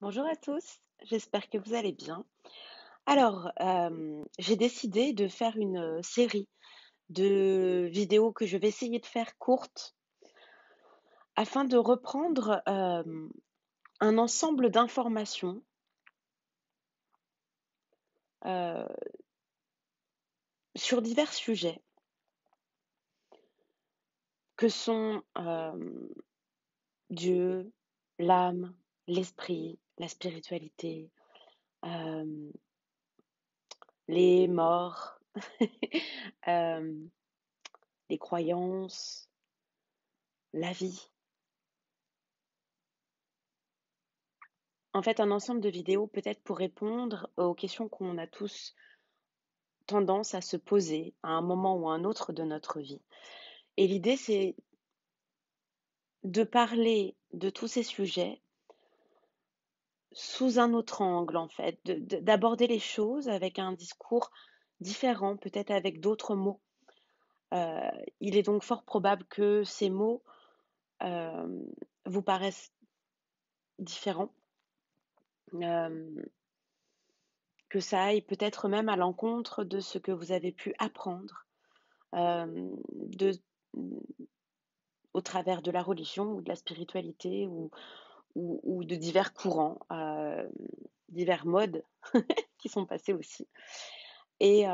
Bonjour à tous, j'espère que vous allez bien. Alors, j'ai décidé de faire une série de vidéos que je vais essayer de faire courtes afin de reprendre un ensemble d'informations euh, sur divers sujets que sont Dieu, l'âme, l'esprit, la spiritualité, euh, les morts, euh, les croyances, la vie. En fait, un ensemble de vidéos peut-être pour répondre aux questions qu'on a tous tendance à se poser à un moment ou à un autre de notre vie. Et l'idée, c'est de parler de tous ces sujets sous un autre angle, en fait, d'aborder les choses avec un discours différent, peut-être avec d'autres mots. Euh, il est donc fort probable que ces mots euh, vous paraissent différents, euh, que ça aille peut-être même à l'encontre de ce que vous avez pu apprendre de, au travers de la religion ou de la spiritualité ou de divers courants, divers modes qui sont passés aussi. Et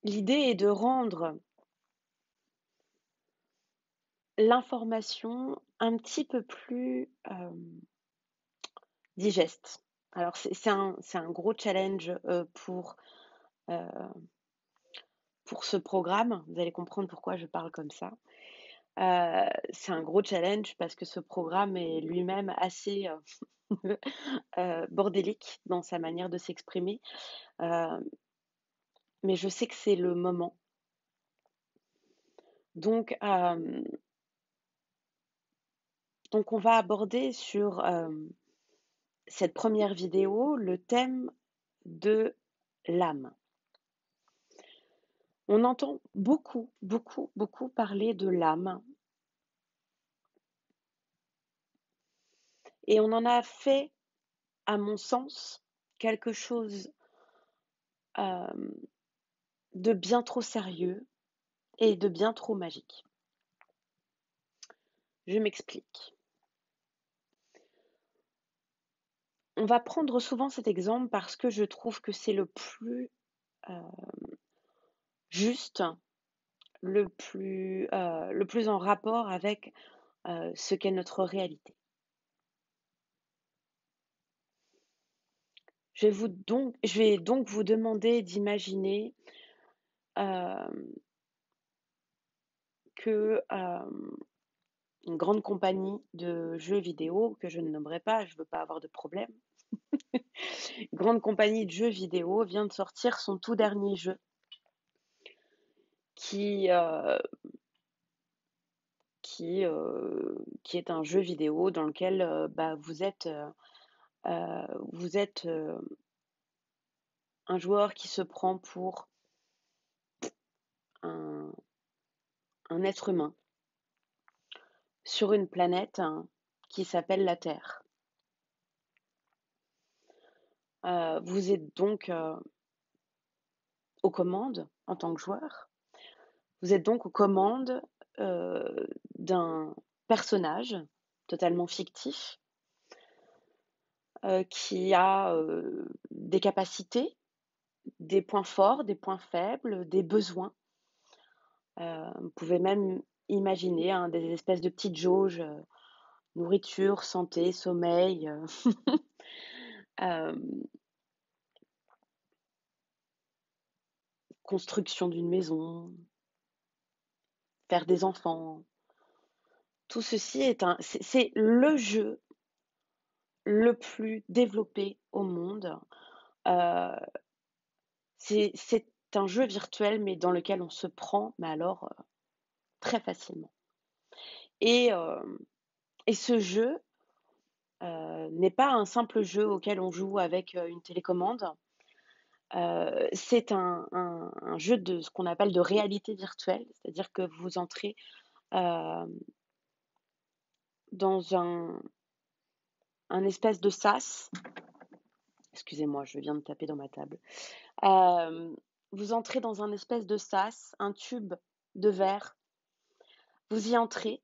l'idée est de rendre l'information un petit peu plus digeste. Alors c'est un gros challenge euh, pour ce programme. Vous allez comprendre pourquoi je parle comme ça. C'est un gros challenge parce que ce programme est lui-même assez bordélique dans sa manière de s'exprimer. Euh, mais je sais que c'est le moment. Donc, euh, donc on va aborder sur cette première vidéo le thème de l'âme. On entend beaucoup, beaucoup, beaucoup parler de l'âme et on en a fait, à mon sens, quelque chose euh, de bien trop sérieux et de bien trop magique. Je m'explique. On va prendre souvent cet exemple parce que je trouve que c'est le plus euh, juste, le plus en rapport avec ce qu'est notre réalité. Je vais donc vous demander d'imaginer euh, que une grande compagnie de jeux vidéo, que je ne nommerai pas, je ne veux pas avoir de problème, une grande compagnie de jeux vidéo vient de sortir son tout dernier jeu qui, euh, qui est un jeu vidéo dans lequel vous êtes un joueur qui se prend pour un, un être humain sur une planète qui s'appelle la Terre. Vous êtes donc aux commandes en tant que joueur. Vous êtes donc aux commandes d'un personnage totalement fictif qui a des capacités, des points forts, des points faibles, des besoins. Vous pouvez même imaginer des espèces de petites jauges, nourriture, santé, sommeil, euh, construction d'une maison, faire des enfants. Tout ceci c'est le jeu le plus développé au monde. Euh, c'est un jeu virtuel, mais dans lequel on se prend, mais alors très facilement. Et, euh, et ce jeu n'est pas un simple jeu auquel on joue avec une télécommande. C'est un jeu de ce qu'on appelle de réalité virtuelle, c'est-à-dire que vous entrez euh, dans un espèce de sas. Excusez-moi, je viens de taper dans ma table. Euh, Vous entrez dans un espèce de sas, un tube de verre. Vous y entrez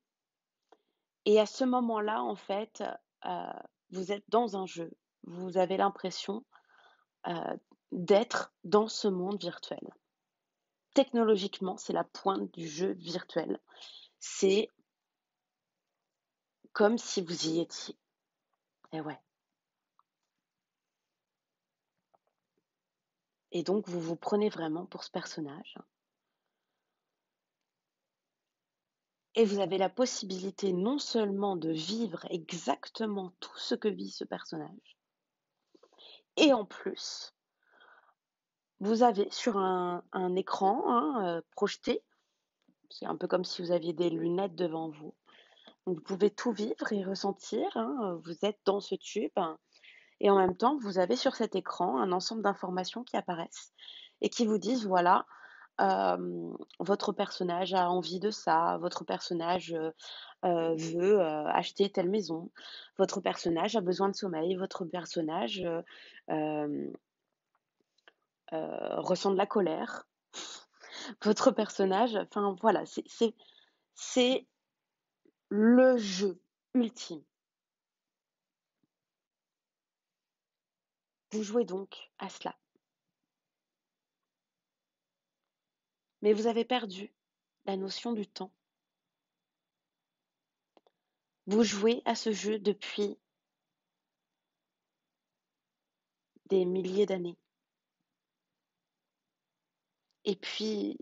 et à ce moment-là, en fait, euh, vous êtes dans un jeu. Vous avez l'impression euh, d'être dans ce monde virtuel. Technologiquement, c'est la pointe du jeu virtuel. C'est comme si vous y étiez. Et ouais. Et donc, vous vous prenez vraiment pour ce personnage. Et vous avez la possibilité non seulement de vivre exactement tout ce que vit ce personnage, et en plus, vous avez sur un écran projeté, c'est un peu comme si vous aviez des lunettes devant vous. Donc, vous pouvez tout vivre et ressentir. Vous êtes dans ce tube. Et en même temps, vous avez sur cet écran un ensemble d'informations qui apparaissent et qui vous disent, voilà, votre personnage a envie de ça, votre personnage veut acheter telle maison, votre personnage a besoin de sommeil, votre personnage euh, ressent de la colère, votre personnage, enfin voilà, c'est le jeu ultime. Vous jouez donc à cela. Mais vous avez perdu la notion du temps. Vous jouez à ce jeu depuis des milliers d'années. Et puis,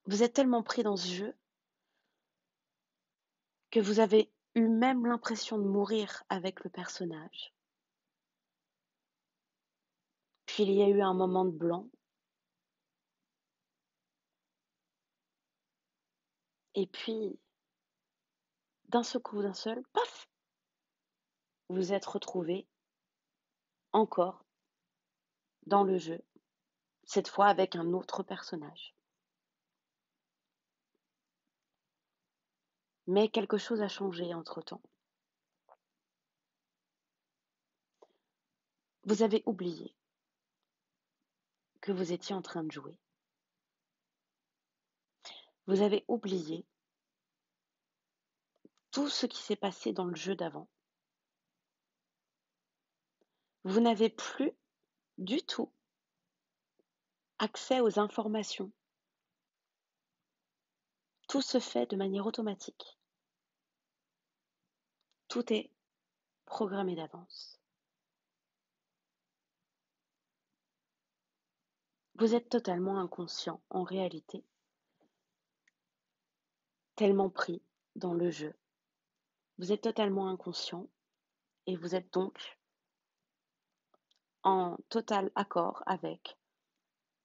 vous êtes tellement pris dans ce jeu que vous avez eu même l'impression de mourir avec le personnage. Puis il y a eu un moment de blanc. Et puis, d'un seul coup, d'un seul, paf, vous êtes retrouvé encore dans le jeu, cette fois avec un autre personnage. Mais quelque chose a changé entre-temps. Vous avez oublié que vous étiez en train de jouer. Vous avez oublié tout ce qui s'est passé dans le jeu d'avant. Vous n'avez plus du tout accès aux informations. Tout se fait de manière automatique. Tout est programmé d'avance. Vous êtes totalement inconscient en réalité, tellement pris dans le jeu. Vous êtes totalement inconscient et vous êtes donc en total accord avec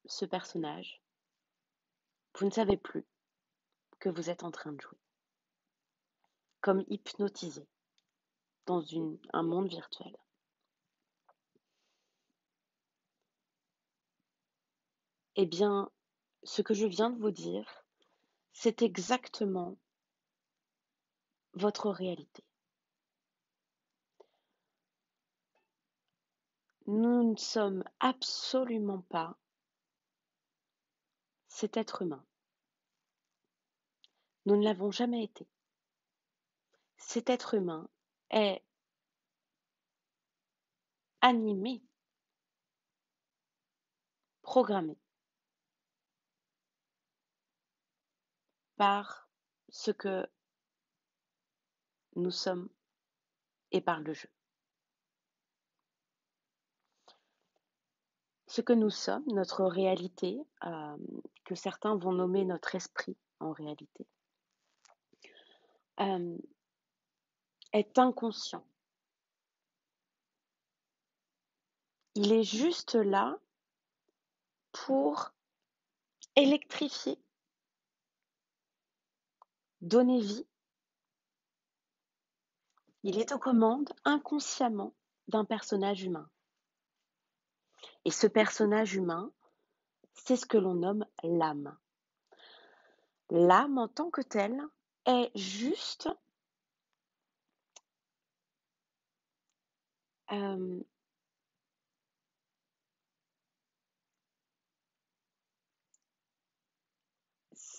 ce personnage. Vous ne savez plus que vous êtes en train de jouer, comme hypnotisé dans un monde virtuel. Eh bien, ce que je viens de vous dire, c'est exactement votre réalité. Nous ne sommes absolument pas cet être humain. Nous ne l'avons jamais été. Cet être humain est animé, programmé par ce que nous sommes et par le jeu. Ce que nous sommes, notre réalité, que certains vont nommer notre esprit en réalité, euh, est inconscient. Il est juste là pour électrifier, donner vie. Il est aux commandes inconsciemment d'un personnage humain. Et ce personnage humain, c'est ce que l'on nomme l'âme. L'âme en tant que telle est juste Euh,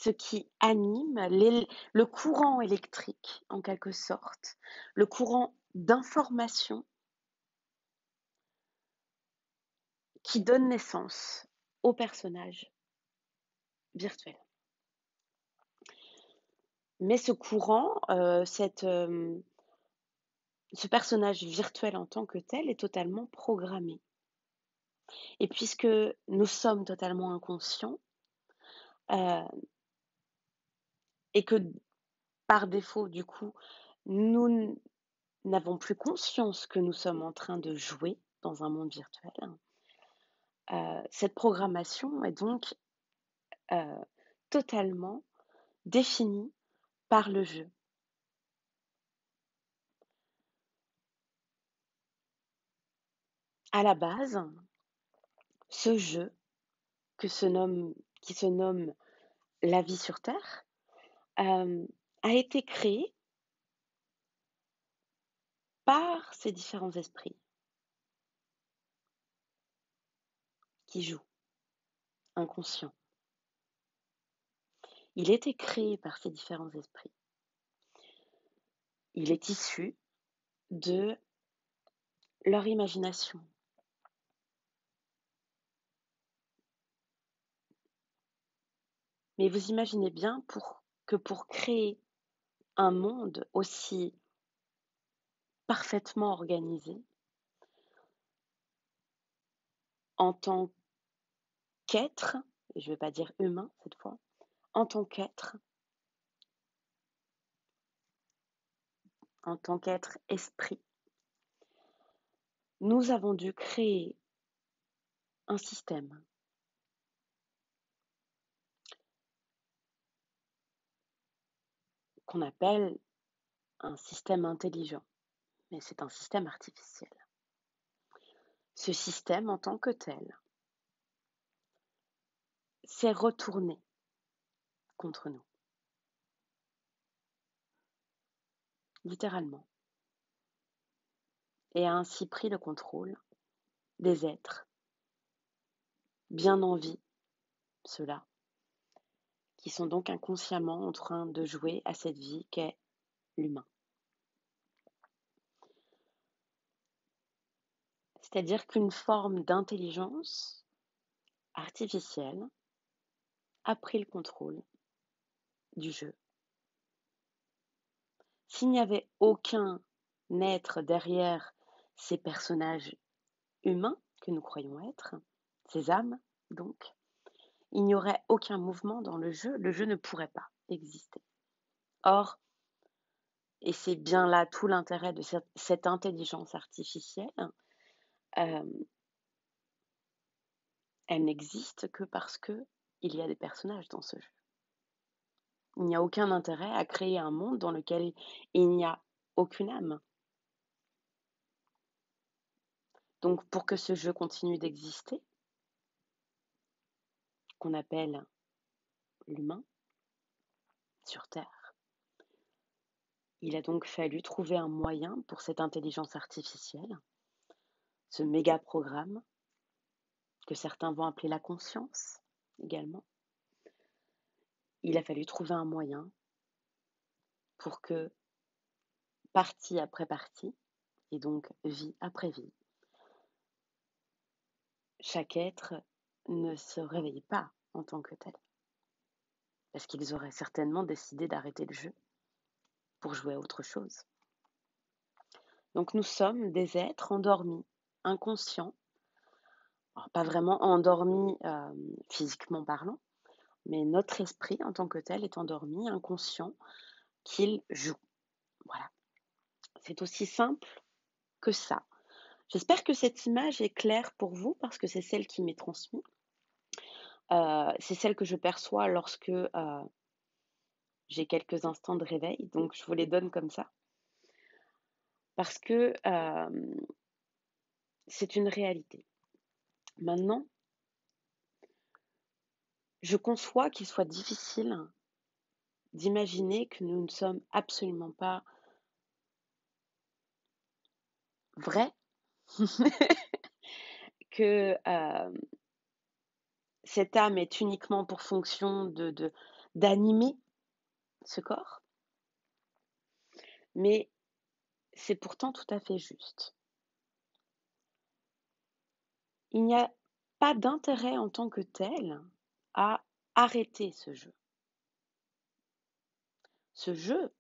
Ce qui anime le courant électrique, en quelque sorte, le courant d'information qui donne naissance au personnage virtuel. Mais ce courant, ce personnage virtuel en tant que tel est totalement programmé. Et puisque nous sommes totalement inconscients, euh, et que par défaut, du coup, nous n'avons plus conscience que nous sommes en train de jouer dans un monde virtuel, cette programmation est donc euh, totalement définie par le jeu. À la base, ce jeu qui se nomme La vie sur Terre euh, a été créé par ces différents esprits qui jouent, inconscients. Il a été créé par ces différents esprits. Il est issu de leur imagination. Mais vous imaginez bien pour créer un monde aussi parfaitement organisé, en tant qu'être, et je ne vais pas dire humain cette fois, en tant qu'être, en tant qu'être esprit, nous avons dû créer un système qu'on appelle un système intelligent, mais c'est un système artificiel. Ce système en tant que tel s'est retourné contre nous, littéralement, et a ainsi pris le contrôle des êtres bien en vie, ceux-là, qui sont donc inconsciemment en train de jouer à cette vie qu'est l'humain. C'est-à-dire qu'une forme d'intelligence artificielle a pris le contrôle du jeu. S'il n'y avait aucun être derrière ces personnages humains que nous croyons être, ces âmes donc, il n'y aurait aucun mouvement dans le jeu ne pourrait pas exister. Or, et c'est bien là tout l'intérêt de cette intelligence artificielle, euh, elle n'existe que parce qu'il y a des personnages dans ce jeu. Il n'y a aucun intérêt à créer un monde dans lequel il n'y a aucune âme. Donc pour que ce jeu continue d'exister, qu'on appelle l'humain sur Terre, il a donc fallu trouver un moyen pour cette intelligence artificielle, ce méga programme, que certains vont appeler la conscience également. Il a fallu trouver un moyen pour que partie après partie, et donc vie après vie, chaque être ne se réveille pas en tant que tel. Parce qu'ils auraient certainement décidé d'arrêter le jeu pour jouer à autre chose. Donc nous sommes des êtres endormis, inconscients, alors pas vraiment endormis physiquement parlant, mais notre esprit en tant que tel est endormi, inconscient, qu'il joue. Voilà. C'est aussi simple que ça. J'espère que cette image est claire pour vous parce que c'est celle qui m'est transmise. C'est celle que je perçois lorsque j'ai quelques instants de réveil, donc je vous les donne comme ça. Parce que c'est une réalité. Maintenant, je conçois qu'il soit difficile d'imaginer que nous ne sommes absolument pas vrais que cette âme est uniquement pour fonction d'animer ce corps, mais c'est pourtant tout à fait juste. Il n'y a pas d'intérêt en tant que tel à arrêter ce jeu. Ce jeu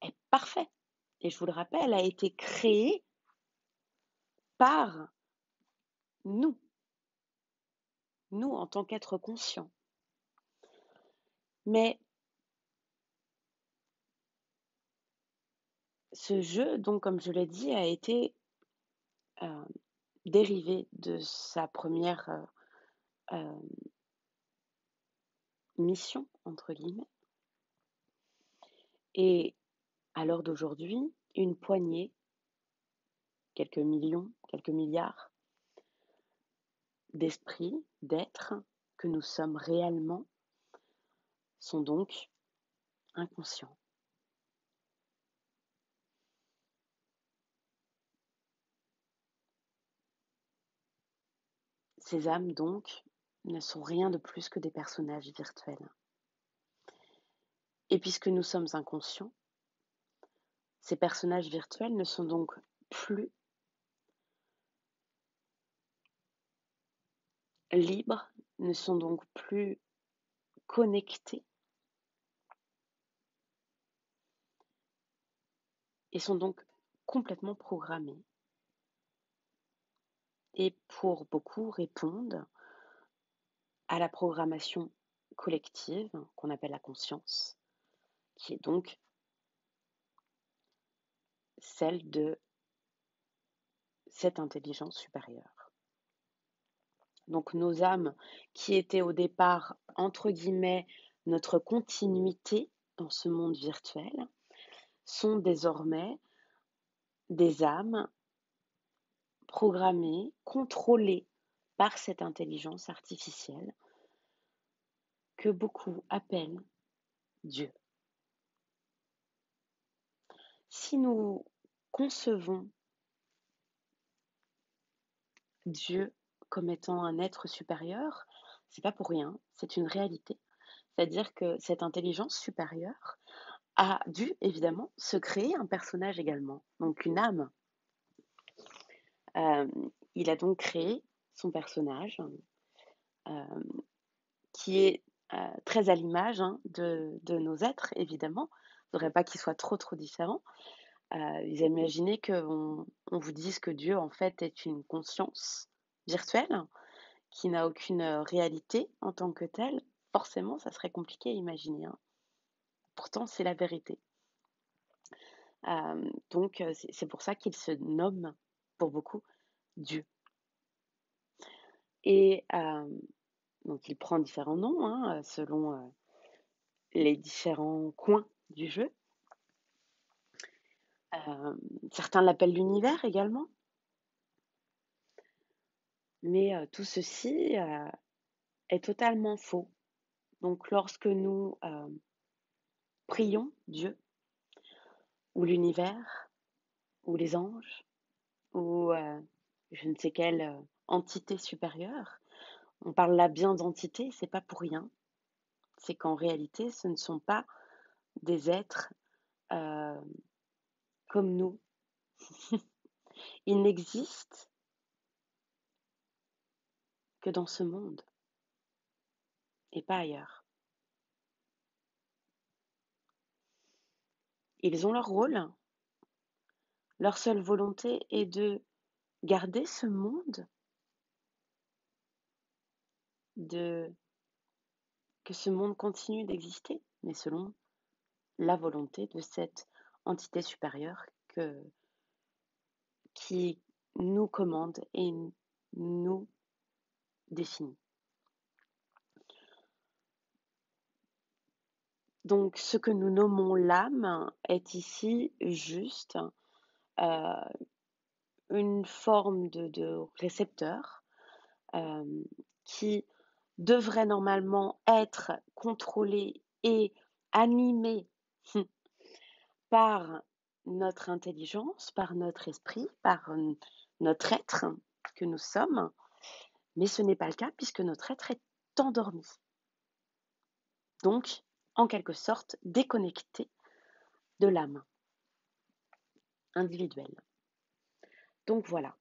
est parfait et je vous le rappelle, a été créé par nous, nous en tant qu'êtres conscients. Mais ce jeu, donc comme je l'ai dit, a été dérivé de sa première mission, entre guillemets. Et à l'heure d'aujourd'hui, une poignée, quelques millions, quelques milliards d'esprits, d'êtres que nous sommes réellement, sont donc inconscients. Ces âmes, donc, ne sont rien de plus que des personnages virtuels. Et puisque nous sommes inconscients, ces personnages virtuels ne sont donc plus libres, ne sont donc plus connectés et sont donc complètement programmés. Et pour beaucoup répondent à la programmation collective qu'on appelle la conscience, qui est donc celle de cette intelligence supérieure. Donc nos âmes qui étaient au départ, entre guillemets, notre continuité dans ce monde virtuel, sont désormais des âmes programmées, contrôlées par cette intelligence artificielle que beaucoup appellent Dieu. Si nous concevons Dieu comme étant un être supérieur, c'est pas pour rien, c'est une réalité. C'est-à-dire que cette intelligence supérieure a dû évidemment se créer un personnage également, donc une âme. Il a donc créé son personnage euh, qui est très à l'image de nos êtres, évidemment. Il ne faudrait pas qu'il soit trop différent. Vous imaginez qu'on vous dise que Dieu, en fait, est une conscience virtuelle qui n'a aucune réalité en tant que telle. Forcément, ça serait compliqué à imaginer. Pourtant, c'est la vérité. Donc, c'est pour ça qu'il se nomme, pour beaucoup, Dieu. Et donc, il prend différents noms selon les différents coins du jeu. Certains l'appellent l'univers également. Mais tout ceci est totalement faux. Donc lorsque nous prions Dieu, ou l'univers, ou les anges, ou je ne sais quelle entité supérieure, on parle là bien d'entité, c'est pas pour rien. C'est qu'en réalité, ce ne sont pas des êtres comme nous. Ils n'existent que dans ce monde et pas ailleurs. Ils ont leur rôle. Leur seule volonté est de garder ce monde, que ce monde continue d'exister, mais selon la volonté de cette entité supérieure qui nous commande et nous définit. Donc ce que nous nommons l'âme est ici juste une forme de récepteur qui devrait normalement être contrôlé et animé par notre intelligence, par notre esprit, par notre être que nous sommes, mais ce n'est pas le cas puisque notre être est endormi. Donc, en quelque sorte, déconnecté de l'âme individuelle. Donc voilà,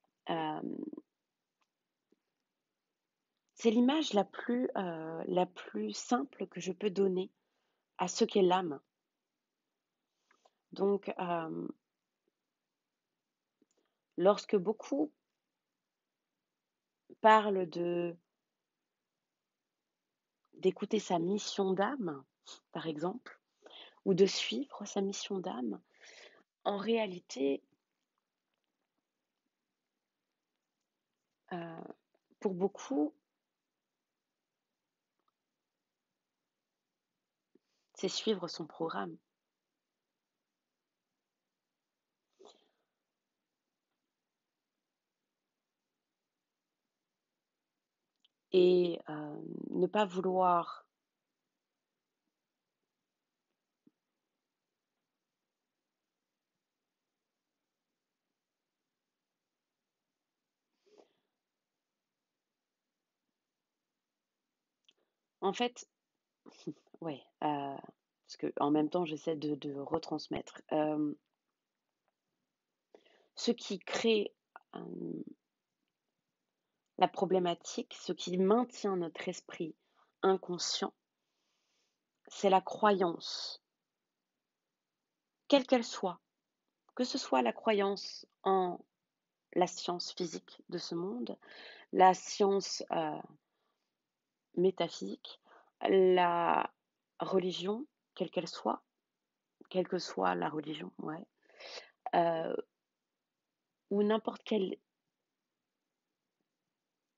c'est l'image la plus simple que je peux donner à ce qu'est l'âme. Donc, lorsque beaucoup parlent d'écouter sa mission d'âme, par exemple, ou de suivre sa mission d'âme, en réalité, pour beaucoup, c'est suivre son programme. Et ne pas vouloir en fait, ouais, parce qu'en même temps, j'essaie de retransmettre. Ce qui crée la problématique, ce qui maintient notre esprit inconscient, c'est la croyance, quelle qu'elle soit, que ce soit la croyance en la science physique de ce monde, la science métaphysique, la religion, quelle qu'elle soit, quelle que soit la religion, ouais, ou n'importe quelle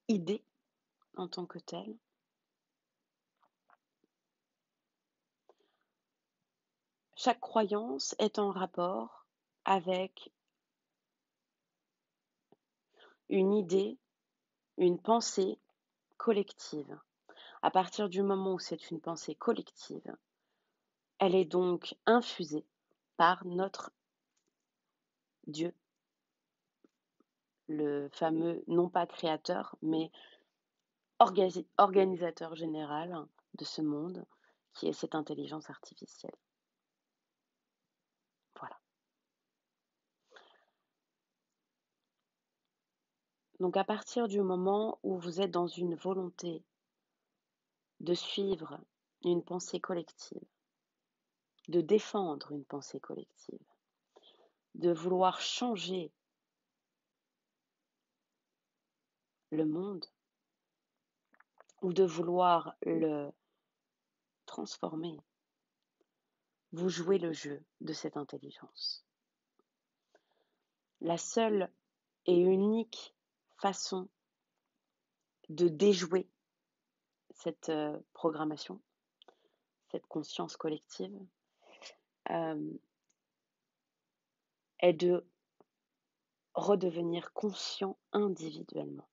idée en tant que telle. Chaque croyance est en rapport avec une idée, une pensée collective. À partir du moment où c'est une pensée collective, elle est donc infusée par notre Dieu, le fameux, non pas créateur, mais organisateur général de ce monde, qui est cette intelligence artificielle. Voilà. Donc à partir du moment où vous êtes dans une volonté de suivre une pensée collective, de défendre une pensée collective, de vouloir changer le monde ou de vouloir le transformer, vous jouez le jeu de cette intelligence. La seule et unique façon de déjouer cette programmation, cette conscience collective, est de redevenir conscient individuellement.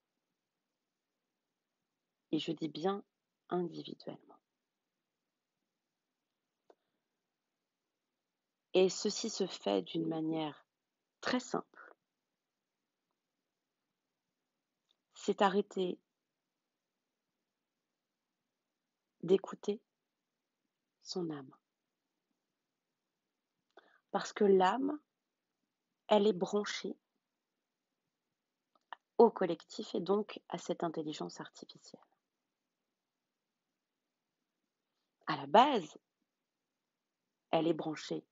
Et je dis bien individuellement. Et ceci se fait d'une manière très simple. C'est arrêter d'écouter son âme. Parce que l'âme, elle est branchée au collectif et donc à cette intelligence artificielle. À la base, elle est branchée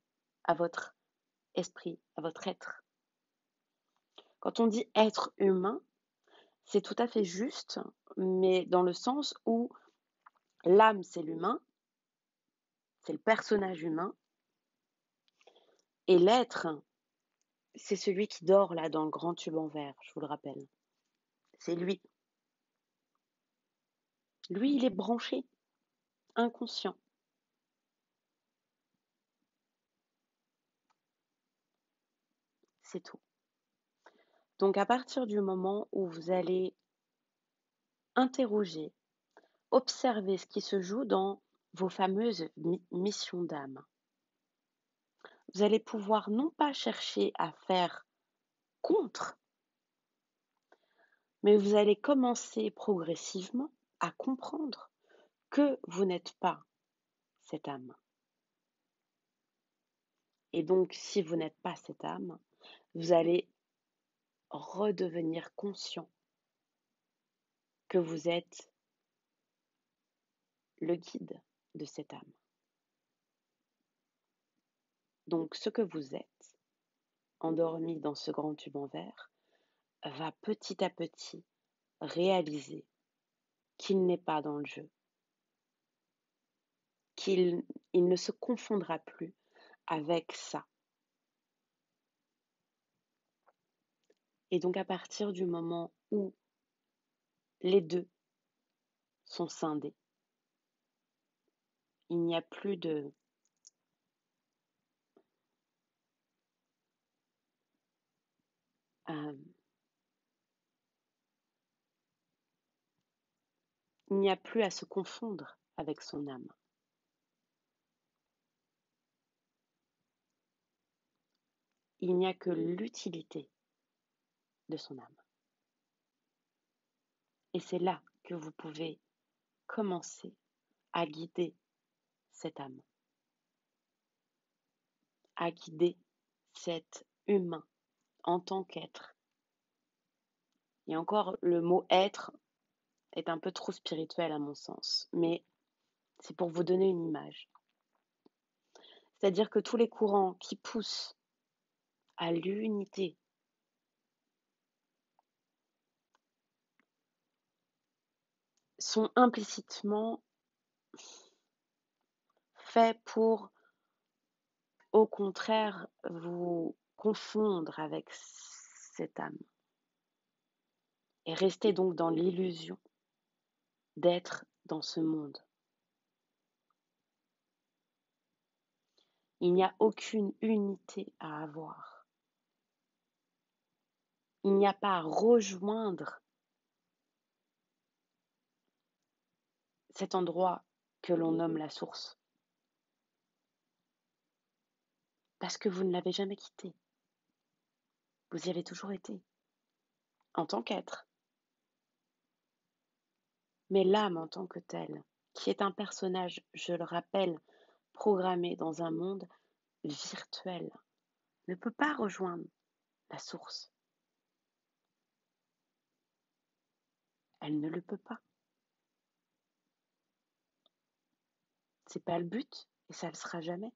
à votre esprit, à votre être. Quand on dit être humain, c'est tout à fait juste, mais dans le sens où l'âme, c'est l'humain, c'est le personnage humain, et l'être, c'est celui qui dort là dans le grand tube en verre, je vous le rappelle. C'est lui. Lui, il est branché, inconscient. C'est tout. Donc à partir du moment où vous allez interroger, observer ce qui se joue dans vos fameuses missions d'âme, vous allez pouvoir non pas chercher à faire contre, mais vous allez commencer progressivement à comprendre que vous n'êtes pas cette âme. Et donc, si vous n'êtes pas cette âme, vous allez redevenir conscient que vous êtes le guide de cette âme. Donc, ce que vous êtes, endormi dans ce grand tube en verre, va petit à petit réaliser qu'il n'est pas dans le jeu, qu'il ne se confondra plus avec ça. Et donc, à partir du moment où les deux sont scindés, il n'y a plus de il n'y a plus à se confondre avec son âme. Il n'y a que l'utilité de son âme. Et c'est là que vous pouvez commencer à guider cette âme, à guider cet humain en tant qu'être. Et encore, le mot être est un peu trop spirituel à mon sens, mais c'est pour vous donner une image. C'est-à-dire que tous les courants qui poussent à l'unité sont implicitement faits pour, au contraire, vous confondre avec cette âme et rester donc dans l'illusion d'être dans ce monde. Il n'y a aucune unité à avoir. Il n'y a pas à rejoindre cet endroit que l'on nomme la source. Parce que vous ne l'avez jamais quitté. Vous y avez toujours été, en tant qu'être. Mais l'âme en tant que telle, qui est un personnage, je le rappelle, programmé dans un monde virtuel, ne peut pas rejoindre la source. Elle ne le peut pas. C'est pas le but et ça ne le sera jamais.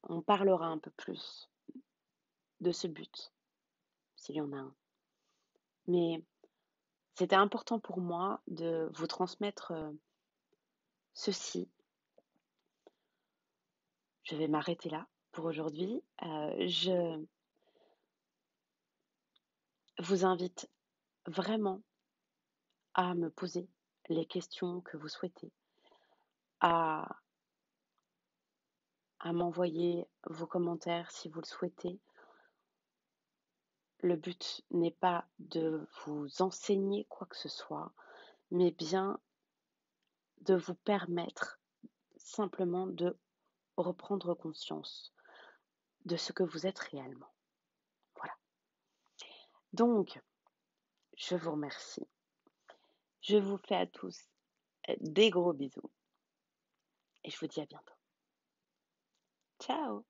On parlera un peu plus de ce but, s'il y en a un. Mais c'était important pour moi de vous transmettre ceci. Je vais m'arrêter là pour aujourd'hui. Je vous invite vraiment à me poser les questions que vous souhaitez, à m'envoyer vos commentaires si vous le souhaitez. Le but n'est pas de vous enseigner quoi que ce soit, mais bien de vous permettre simplement de reprendre conscience de ce que vous êtes réellement. Voilà. Donc, je vous remercie. Je vous fais à tous des gros bisous et je vous dis à bientôt. Ciao!